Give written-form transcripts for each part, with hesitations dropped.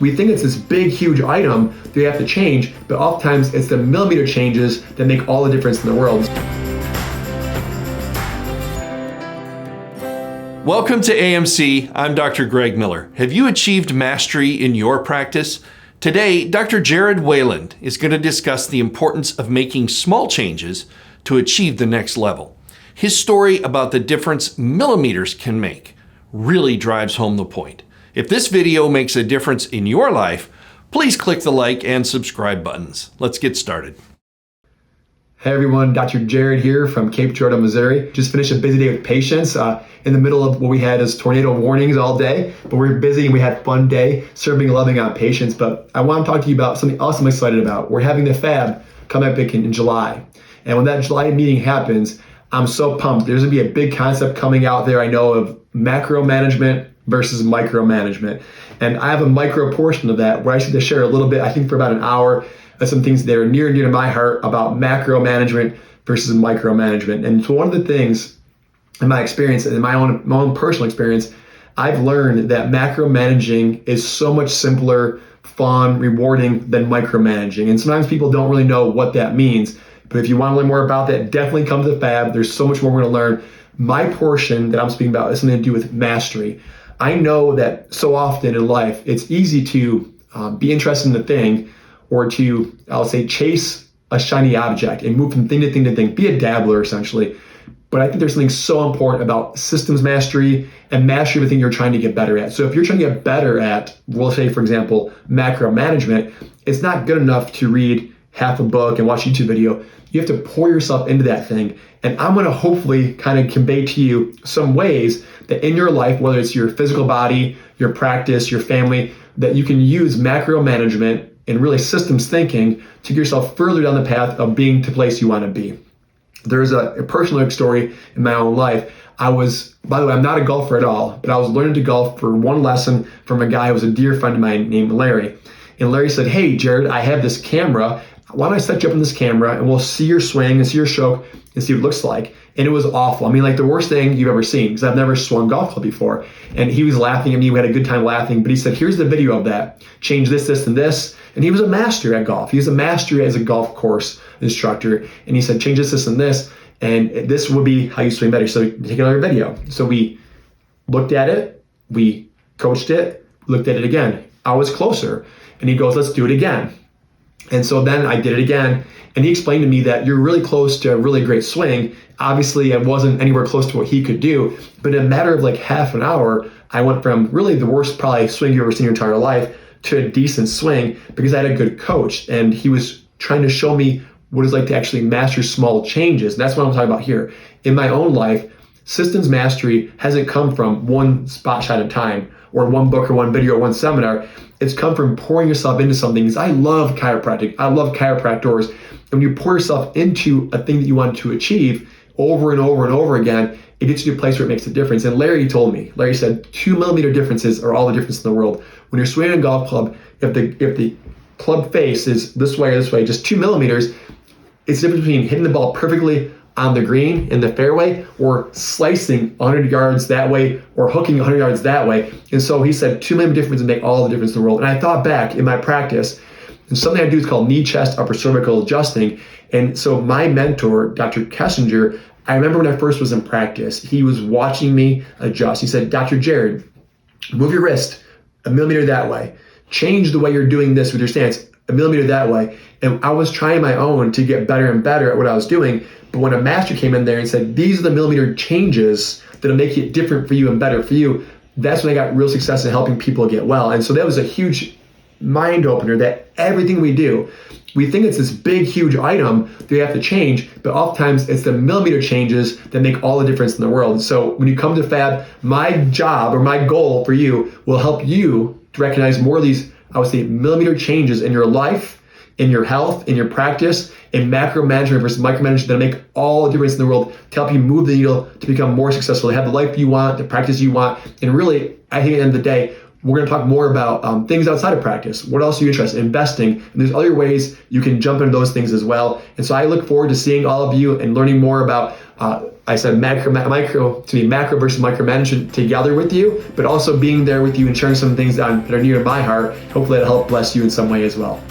We think it's this big, huge item that we have to change, but oftentimes it's the millimeter changes that make all the difference in the world. Welcome to AMC. I'm Dr. Greg Miller. Have you achieved mastery in your practice? Today, Dr. Jered Wayland is going to discuss the importance of making small changes to achieve the next level. His story about the difference millimeters can make really drives home the point. If this video makes a difference in your life, please click the like and subscribe buttons. Let's get started. Hey everyone, Dr. Jered here from Cape Girardeau, Missouri. Just finished a busy day with patients. In the middle of what we had is tornado warnings all day, but we were busy and we had a fun day serving and loving on patients. But I want to talk to you about something else I'm excited about. We're having the FAB come up in July. And when that July meeting happens, I'm so pumped. There's gonna be a big concept coming out there, I know, of macro management versus micromanagement. And I have a micro portion of that where I should share a little bit, I think for about an hour, of some things that are near and dear to my heart about macro management versus micromanagement. And so one of the things in my experience, in my own personal experience, I've learned that macro managing is so much simpler, fun, rewarding than micromanaging. And sometimes people don't really know what that means. But if you want to learn more about that, definitely come to the FAB. There's so much more we're going to learn. My portion that I'm speaking about is something to do with mastery. I know that so often in life, it's easy to be interested in a thing or to, I'll say, chase a shiny object and move from thing to thing to thing, be a dabbler essentially. But I think there's something so important about systems mastery and mastery of the thing you're trying to get better at. So if you're trying to get better at, we'll say, for example, macro management, it's not good enough to read half a book and watch a YouTube video. You have to pour yourself into that thing. And I'm gonna hopefully kind of convey to you some ways that in your life, whether it's your physical body, your practice, your family, that you can use macro management and really systems thinking to get yourself further down the path of being to the place you want to be. There's a personal story in my own life. By the way, I'm not a golfer at all, but I was learning to golf for one lesson from a guy who was a dear friend of mine named Larry. And Larry said, "Hey, Jered, I have this camera. Why don't I set you up on this camera and we'll see your swing and see your stroke and see what it looks like." And it was awful. I mean, like the worst thing you've ever seen, because I've never swung golf club before. And he was laughing at me. We had a good time laughing. But he said, "Here's the video of that. Change this, this, and this." And he was a master at golf. He was a master as a golf course instructor. And he said, "Change this, this, and this. And this will be how you swing better." So take another video. So we looked at it. We coached it. Looked at it again. I was closer. And he goes, "Let's do it again." And so then I did it again. And he explained to me that you're really close to a really great swing. Obviously, I wasn't anywhere close to what he could do. But in a matter of like half an hour, I went from really the worst probably swing you've ever seen in your entire life to a decent swing because I had a good coach. And he was trying to show me what it's like to actually master small changes. And that's what I'm talking about here. In my own life, systems mastery hasn't come from one spot shot at a time or one book or one video or one seminar. It's come from pouring yourself into something. Because I love chiropractic. I love chiropractors. And when you pour yourself into a thing that you want to achieve over and over and over again, it gets you to a place where it makes a difference. And Larry told me, Larry said, 2 millimeter differences are all the difference in the world. When you're swinging a golf club, if the club face is this way or this way, just 2 millimeters, it's the difference between hitting the ball perfectly on the green in the fairway or slicing 100 yards that way or hooking 100 yards that way. And so he said 2 millimeter differences make all the difference in the world. And I thought back in my practice, and something I do is called knee, chest, upper cervical adjusting. And so my mentor, Dr. Kessinger, I remember when I first was in practice, he was watching me adjust. He said, "Dr. Jered, move your wrist a millimeter that way. Change the way you're doing this with your stance a millimeter that way." And I was trying my own to get better and better at what I was doing. But when a master came in there and said, "These are the millimeter changes that'll make it different for you and better for you," that's when I got real success in helping people get well. And so that was a huge mind opener that everything we do, we think it's this big, huge item that we have to change, but oftentimes it's the millimeter changes that make all the difference in the world. So when you come to FAB, my job or my goal for you will help you to recognize more of these, I would say, millimeter changes in your life, in your health, in your practice, in macro management versus micromanagement that make all the difference in the world to help you move the needle to become more successful, to have the life you want, the practice you want. And really, I think at the end of the day, we're going to talk more about things outside of practice. What else are you interested in? Investing. And there's other ways you can jump into those things as well. And so I look forward to seeing all of you and learning more about I said macro versus micromanagement together with you, but also being there with you and sharing some things that are near to my heart. Hopefully that'll help bless you in some way as well.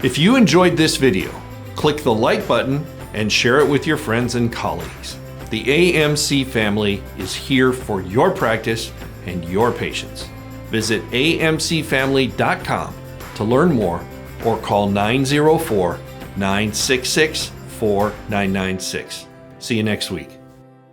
If you enjoyed this video, click the like button and share it with your friends and colleagues. The AMC family is here for your practice and your patients. Visit amcfamily.com to learn more or call 904-966-4996. See you next week.